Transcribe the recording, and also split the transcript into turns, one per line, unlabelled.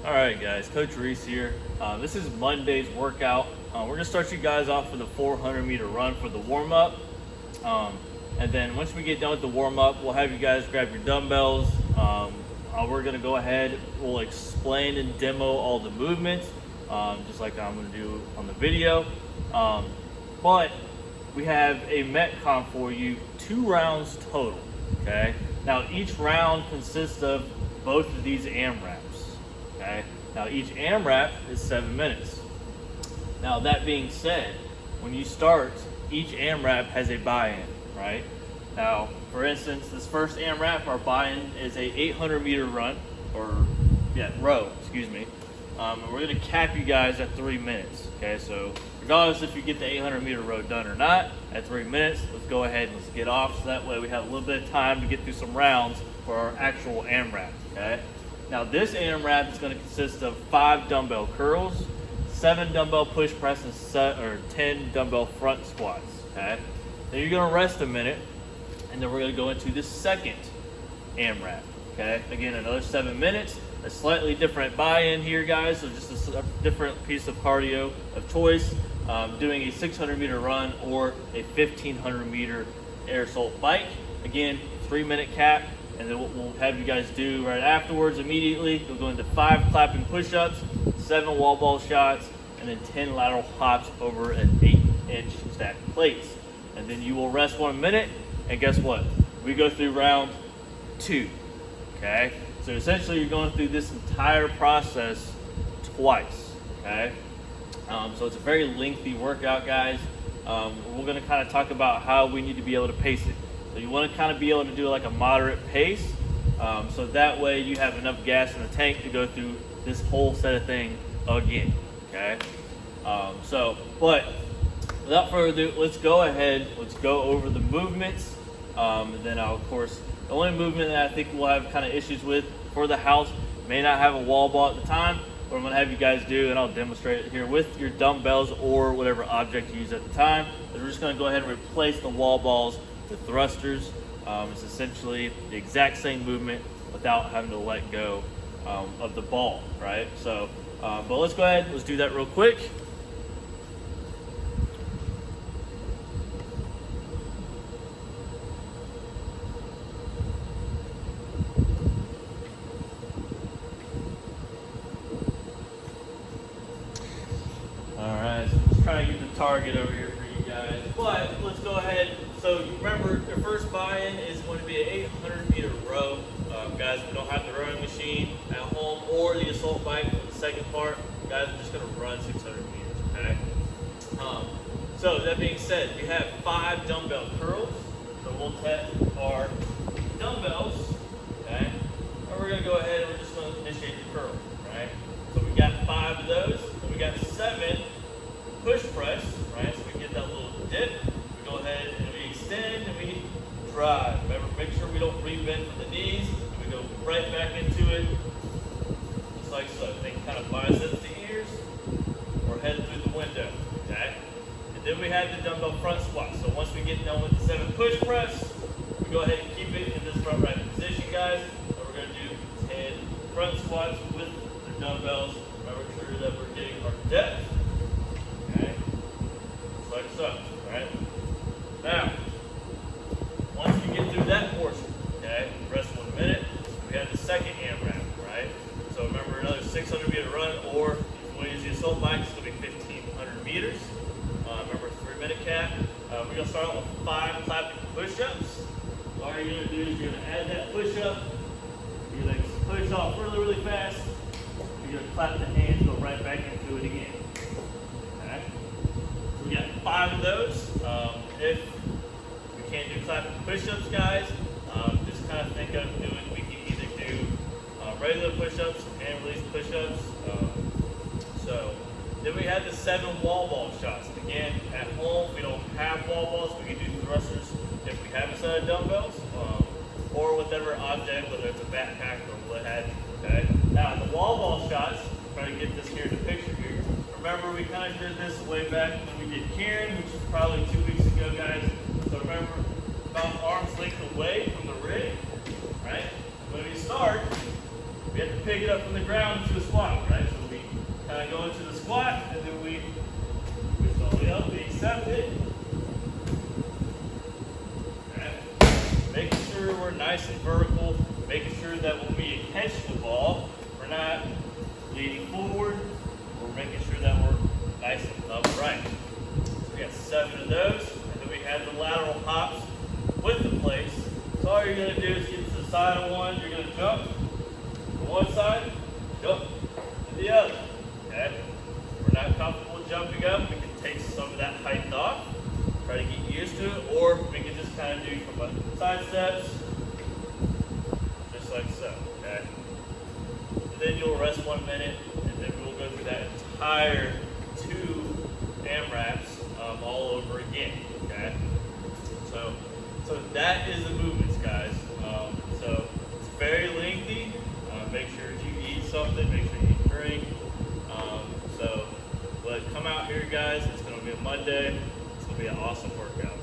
All right, guys, Coach Reese here. This is Monday's workout. We're gonna start you guys off with a 400-meter run for the warm-up. And then once we get done with the warm-up, we'll have you guys grab your dumbbells. We're gonna go ahead, we'll explain and demo all the movements, just like I'm gonna do on the video. But we have a Metcon for you, 2 rounds total, okay? Now each round consists of both of these AMRAPs. Okay. Now each AMRAP is 7 minutes. Now that being said, when you start, each AMRAP has a buy-in, right? Now, for instance, this first AMRAP, our buy-in is a 800-meter run, row, excuse me. And we're gonna cap you guys at 3 minutes, okay? So regardless if you get the 800-meter row done or not, at 3 minutes, let's go ahead and let's get off, so that way we have a little bit of time to get through some rounds for our actual AMRAP, okay? Now this AMRAP is going to consist of 5 dumbbell curls, 7 dumbbell push press, and 10 dumbbell front squats. Okay. Then you're going to rest a minute, and then we're going to go into the second AMRAP. Okay. Again, another 7 minutes. A slightly different buy-in here, guys. So just a different piece of cardio of choice. Doing a 600-meter run or a 1,500-meter air assault bike. Again, 3-minute cap. And then what we'll have you guys do right afterwards immediately, we'll go into 5 clapping push-ups, 7 wall ball shots, and then 10 lateral hops over an 8-inch stacked plates. And then you will rest 1 minute, and guess what? We go through round 2, okay? So essentially you're going through this entire process twice, okay? So it's a very lengthy workout, guys. We're gonna kind of talk about how we need to be able to pace it. So you want to kind of be able to do like a moderate pace, so that way you have enough gas in the tank to go through this whole set of thing again, okay? But without further ado, let's go ahead, let's go over the movements, and then I'll, of course, the only movement that I think we'll have kind of issues with for the house, may not have a wall ball at the time, what I'm going to have you guys do, and I'll demonstrate it here with your dumbbells or whatever object you use at the time, is we're just going to go ahead and replace the wall balls the thrusters. It's essentially the exact same movement without having to let go of the ball, right? So, but let's go ahead, let's do that real quick. All right, so let's try to get the target over here for you guys, but let's go ahead. So you remember, your first buy-in is going to be an 800-meter row. Guys, we don't have the rowing machine at home or the assault bike for the second part. Guys, we're just going to run 600 meters, okay? So that being said, we have 5 dumbbell curls. So we'll test our dumbbells, okay? And we're going to go ahead and we're just going to initiate the curl, right? So we got 5 of those, and we got 7 push press, right? So we get that little dip. We go ahead and we extend and we drive. Remember, make sure we don't re-bend from the knees. And we go right back into it, just like so. Think kind of biceps to ears or head through the window, okay? And then we have the dumbbell front squat. So once we get done with the 7 push press, we go ahead and keep it in this front right position, guys. And we're going to do 10 front squats with the dumbbells. Remember sure that we're getting our depth, okay? Just like so, all right? Now, once we get through that portion, okay, rest 1 minute, we have the second AMRAP, right? So remember, another 600-meter run, or if you want to use the assault bike, it's going to be 1,500 meters. Remember, 3-minute cap. We're going to start with 5 clapping push-ups. All you're going to do is you're going to add that push-up. You're going to push off really, really fast. You're going to clap the hands, go right back into it again. Okay? So we got 5 of those. If we can't do clapping push-ups, guys, just kind of think of doing, we can either do regular push-ups and release push-ups. So then we have the 7 wall ball shots. Again, at home, we don't have wall balls. We can do thrusters if we have a set of dumbbells or whatever object, whether it's a backpack or what have you. Okay. Now the wall ball shots, try to get this here in the picture here. Remember, we kind of did this way back when we did Karen, which was probably 2 weeks ago, guys. So remember, about arm's length away from the rig, right? When we start, we have to pick it up from the ground into a squat. minute, and then we'll go through that entire 2 AMRAPs all over again, okay? So that is the movements, guys. So it's very lengthy. Make sure you eat something, make sure you drink. But come out here, guys. It's gonna be a Monday. It's gonna be an awesome workout.